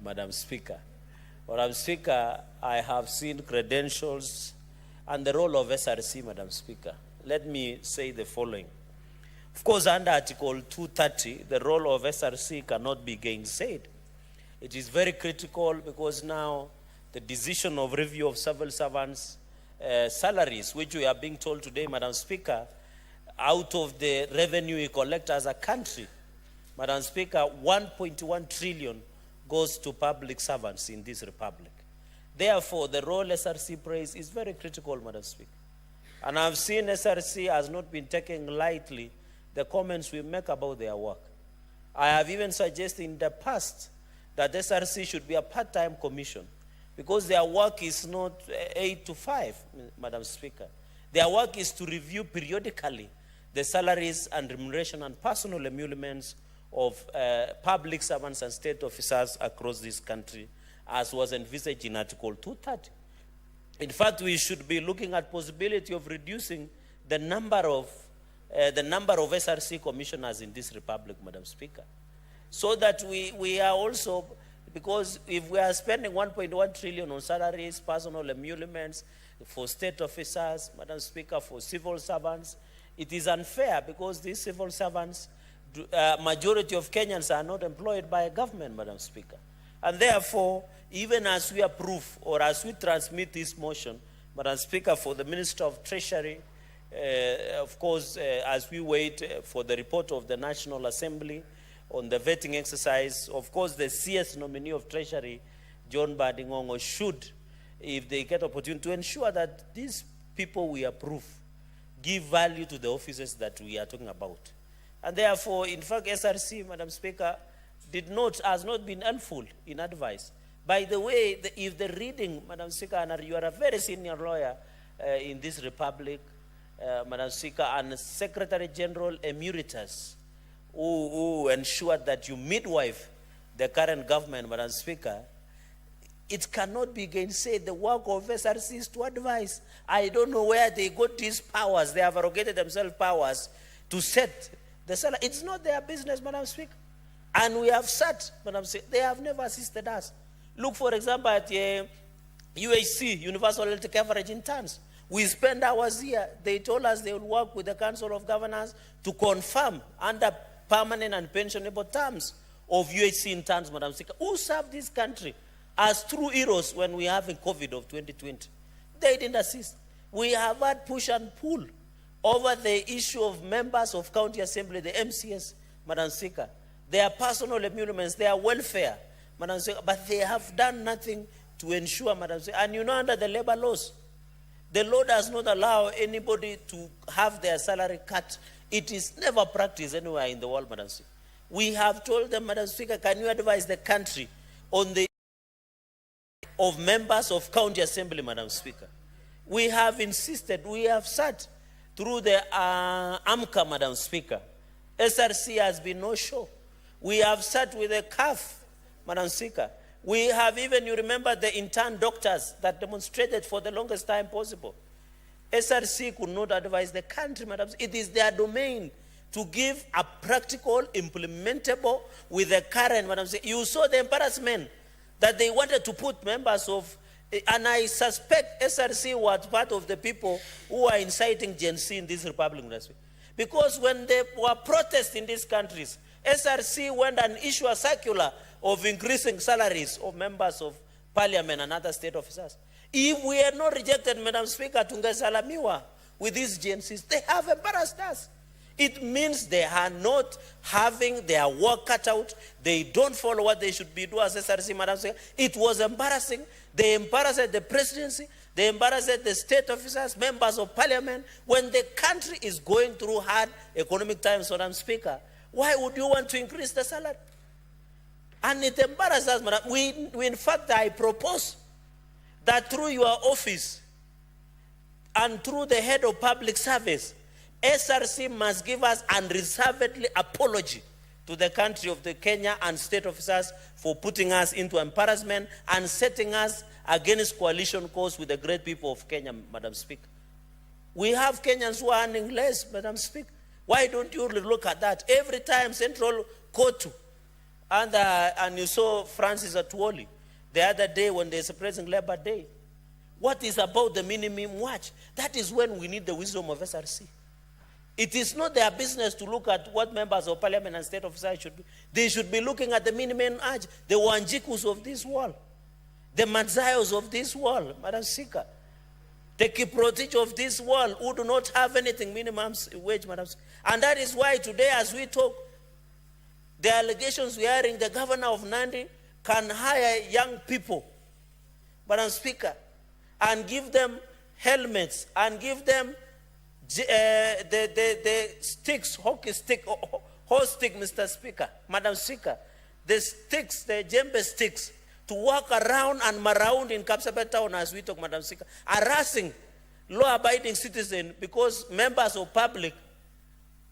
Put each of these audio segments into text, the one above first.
Madam Speaker. Madam Speaker, I have seen credentials and the role of SRC, Madam Speaker. Let me say the following. Of course, under Article 230, the role of SRC cannot be gainsaid. It is very critical because now the decision of review of civil servants' salaries, which we are being told today, Madam Speaker, out of the revenue we collect as a country, Madam Speaker, 1.1 trillion goes to public servants in this republic. Therefore, the role SRC plays is very critical, Madam Speaker. And I've seen SRC has not been taking lightly the comments we make about their work. I have even suggested in the past that SRC should be a part-time commission because their work is not 8 to 5, Madam Speaker. Their work is to review periodically the salaries and remuneration and personal emoluments of public servants and state officers across this country, as was envisaged in Article 230. In fact, we should be looking at possibility of reducing the number of SRC commissioners in this republic, Madam Speaker, so that we are also, because if we are spending 1.1 trillion on salaries, personal emoluments for state officers, Madam Speaker, for civil servants, it is unfair because these civil servants, majority of Kenyans are not employed by a government, Madam Speaker. And therefore, even as we approve or as we transmit this motion, Madam Speaker, for the Minister of Treasury, of course, as we wait for the report of the National Assembly on the vetting exercise, of course, the CS nominee of Treasury, John Badingongo, should, if they get opportunity, to ensure that these people we approve give value to the offices that we are talking about. And therefore, in fact, SRC, Madam Speaker, has not been helpful in advice. By the way, if the reading, Madam Speaker, and you are a very senior lawyer in this republic, Madam Speaker, and Secretary General Emeritus, who ensured that you midwife the current government, Madam Speaker, it cannot be gainsaid. The work of SRC is to advise. I don't know where they got these powers. They have arrogated themselves powers to set the salary. It's not their business, Madam Speaker. And we have sat, Madam Speaker, they have never assisted us. Look, for example, at UHC, Universal Health Coverage in terms. We spend hours here. They told us they will work with the Council of Governors to confirm under permanent and pensionable terms of UHC in terms, Madam Speaker. Who served this country as true heroes when we have a COVID of 2020? They didn't assist. We have had push and pull over the issue of members of County Assembly, the MCS, Madam Speaker. Their personal emoluments, their welfare, Madam Speaker, but they have done nothing to ensure, Madam Speaker. And you know, under the labor laws, the law does not allow anybody to have their salary cut. It is never practiced anywhere in the world, Madam Speaker. We have told them, Madam Speaker, can you advise the country on the of members of County Assembly, Madam Speaker? We have insisted, we have sat through the AMCA, Madam Speaker. SRC has been no show. We have sat with the CAF, Madam Speaker. We have even, you remember, the intern doctors that demonstrated for the longest time possible. SRC could not advise the country, Madam. It is their domain to give a practical, implementable with the current, Madam. You saw the embarrassment that they wanted to put members of, and I suspect SRC was part of the people who are inciting Gen Z in this republic, Madam. Because when there were protests in these countries, SRC went and issued a circular of increasing salaries of members of Parliament and other state officers. If we had not rejected, Madam Speaker, tungesalamiwa with these Gen Zs, they have embarrassed us. It means they are not having their work cut out. They don't follow what they should be doing as SRC, Madam Speaker. It was embarrassing. They embarrassed the presidency. They embarrassed the state officers, members of Parliament. When the country is going through hard economic times, Madam Speaker, why would you want to increase the salary? And it embarrasses us, Madam. We in fact, I propose that through your office and through the head of public service, SRC must give us unreservedly apology to the country of the Kenya and state officers for putting us into embarrassment and setting us against coalition cause with the great people of Kenya, Madam Speaker. We have Kenyans who are earning less, Madam Speaker. Why don't you look at that? Every time Central Court And you saw Francis Atwoli the other day when they're celebrating Labor Day. What is about the minimum wage? That is when we need the wisdom of SRC. It is not their business to look at what members of parliament and state officers should do. They should be looking at the minimum wage, the Wanjikus of this world, the Manzayos of this world, Madam Speaker, the Kiprotich of this world who do not have anything minimum wage, Madam Speaker. And that is why today as we talk, the allegations we are hearing, the governor of Nandi can hire young people, Madam Speaker, and give them helmets and give them the sticks, hockey stick, horse stick, Mr. Speaker, Madam Speaker, the sticks, the djembe sticks, to walk around and around in Kapsabet town as we talk, Madam Speaker, harassing law-abiding citizens because members of public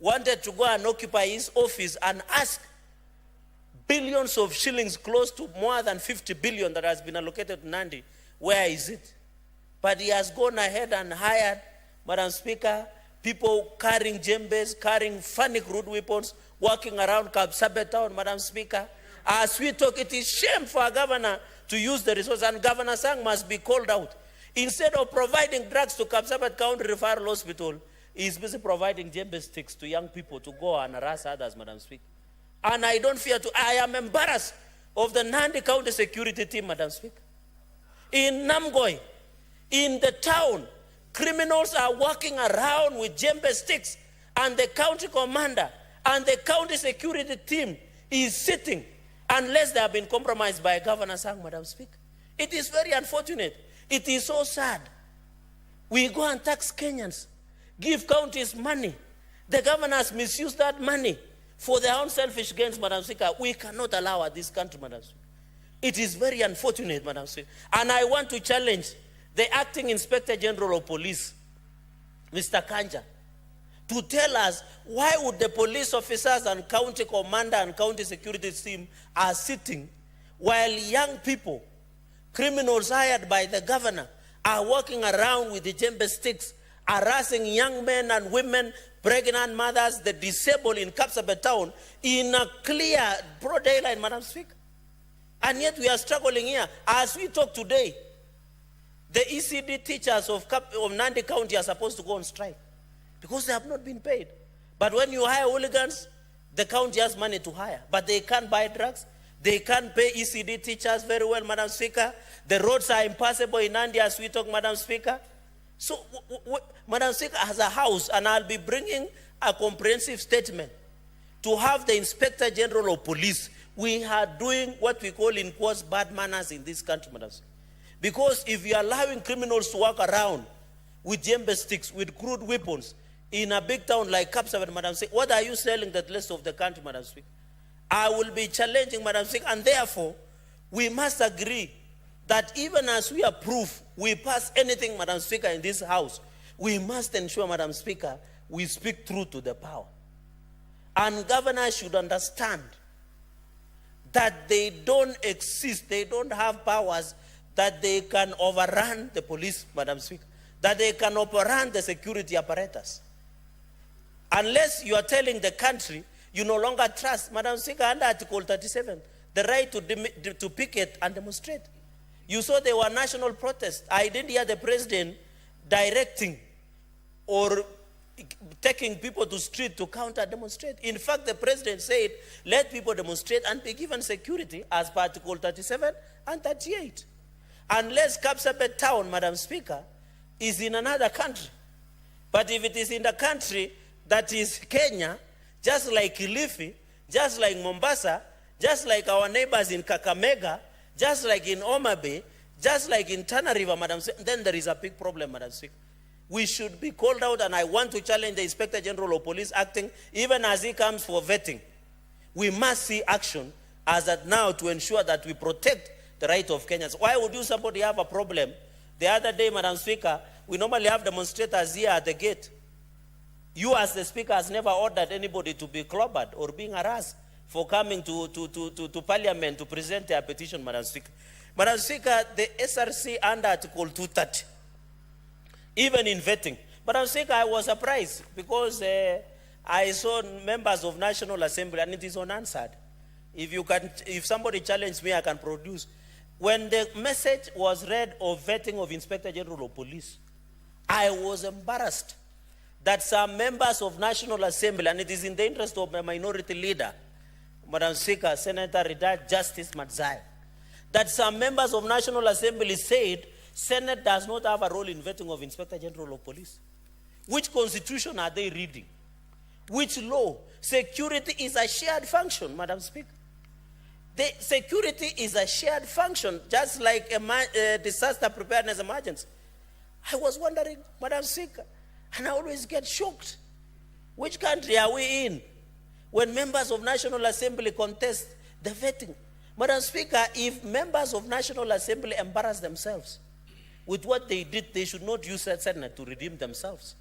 wanted to go and occupy his office and ask billions of shillings, close to more than 50 billion that has been allocated to Nandi. Where is it? But he has gone ahead and hired, Madam Speaker, people carrying djembes, carrying funny crude weapons, walking around Kapsabet town, Madam Speaker. As we talk, it is shame for a governor to use the resources, and Governor Sang must be called out. Instead of providing drugs to Kapsabet County Referral Hospital, he is busy providing djembe sticks to young people to go and harass others, Madam Speaker. And I don't fear to, I am embarrassed of the Nandi County security team, Madam Speaker. In Namgoi, in the town, criminals are walking around with djembe sticks, and the county commander and the county security team is sitting unless they have been compromised by Governor Sang, Madam Speaker. It is very unfortunate. It is so sad. We go and tax Kenyans, give counties money. The governors misuse that money for their own selfish gains, Madam Speaker. We cannot allow at this country, Madam Speaker. It is very unfortunate, Madam Speaker. And I want to challenge the Acting Inspector General of Police, Mr. Kanja, to tell us why would the police officers and county commander and county security team are sitting while young people, criminals hired by the governor, are walking around with the djembe sticks, harassing young men and women, pregnant mothers, the disabled in Kapsabet town in a clear, broad daylight, Madam Speaker. And yet we are struggling here. As we talk today, the ECD teachers of Nandi County are supposed to go on strike because they have not been paid. But when you hire hooligans, the county has money to hire. But they can't buy drugs. They can't pay ECD teachers very well, Madam Speaker. The roads are impassable in Nandi as we talk, Madam Speaker. So, Madam Speaker, as a house, and I'll be bringing a comprehensive statement to have the Inspector General of Police. We are doing what we call in quotes bad manners in this country, Madam Speaker. Because if you are allowing criminals to walk around with djembe sticks, with crude weapons, in a big town like Kapsabet, Madam Speaker, what are you selling the rest of the country, Madam Speaker? I will be challenging, Madam Speaker, and therefore, we must agree that even as we approve, we pass anything, Madam Speaker, in this house, we must ensure, Madam Speaker, we speak truth to the power. And governors should understand that they don't exist, they don't have powers that they can overrun the police, Madam Speaker, that they can overrun the security apparatus. Unless you are telling the country you no longer trust, Madam Speaker, under Article 37, the right to picket and demonstrate. You saw there were national protests. I didn't hear the president directing or taking people to street to counter-demonstrate. In fact, the president said, let people demonstrate and be given security as per Article 37 and 38. Unless Kapsabet town, Madam Speaker, is in another country. But if it is in the country that is Kenya, just like Kilifi, just like Mombasa, just like our neighbors in Kakamega, just like in Homa Bay, just like in Tana River, Madam Speaker, then there is a big problem, Madam Speaker. We should be called out, and I want to challenge the Inspector General of Police acting, even as he comes for vetting. We must see action as at now to ensure that we protect the right of Kenyans. Why would you somebody have a problem? The other day, Madam Speaker, we normally have demonstrators here at the gate. You as the Speaker has never ordered anybody to be clobbered or being harassed for coming to Parliament to present their petition, Madam Speaker. Madam Speaker, the SRC under Article 230, even in vetting. Madam Speaker, I was surprised because I saw members of National Assembly and it is unanswered. If somebody challenged me, I can produce. When the message was read of vetting of Inspector General of Police, I was embarrassed that some members of National Assembly, and it is in the interest of my minority leader, Madam Speaker, Senator Retired Justice Matzai, that some members of National Assembly said Senate does not have a role in vetting of Inspector General of Police. Which constitution are they reading? Which law? Security is a shared function, Madam Speaker. The security is a shared function, just like a disaster preparedness emergency. I was wondering, Madam Speaker, and I always get shocked. Which country are we in when members of National Assembly contest the vetting? Madam Speaker, if members of National Assembly embarrass themselves with what they did, they should not use that Senate to redeem themselves.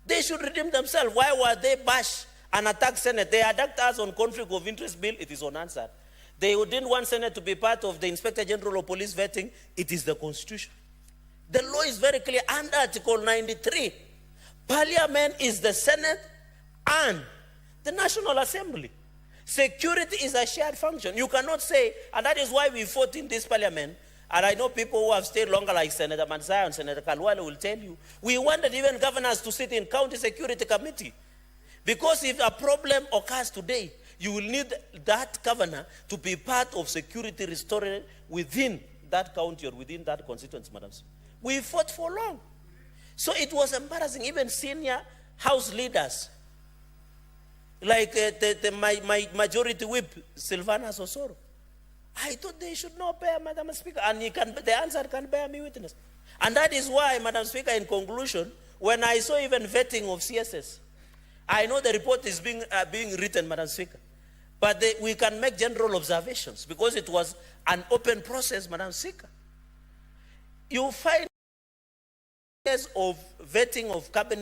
They should redeem themselves. Why were they bash and attack Senate? They attacked us on conflict of interest bill. It is unanswered. They didn't want Senate to be part of the Inspector General of Police vetting. It is the Constitution. The law is very clear under Article 93. Parliament is the Senate and the National Assembly. Security is a shared function. You cannot say, and that is why we fought in this Parliament, and I know people who have stayed longer like Senator Matzai and Senator Kalwale will tell you, we wanted even governors to sit in County Security Committee. Because if a problem occurs today, you will need that governor to be part of security restored within that county or within that constituency, Madam. We fought for long. So it was embarrassing. Even senior house leaders, like my majority whip, Silvana Sosoro, I thought they should not bear, Madam Speaker, and the answer can bear me witness. And that is why, Madam Speaker, in conclusion, when I saw even vetting of CSS, I know the report is being written, Madam Speaker, but we can make general observations because it was an open process, Madam Speaker. You find cases of vetting of cabinet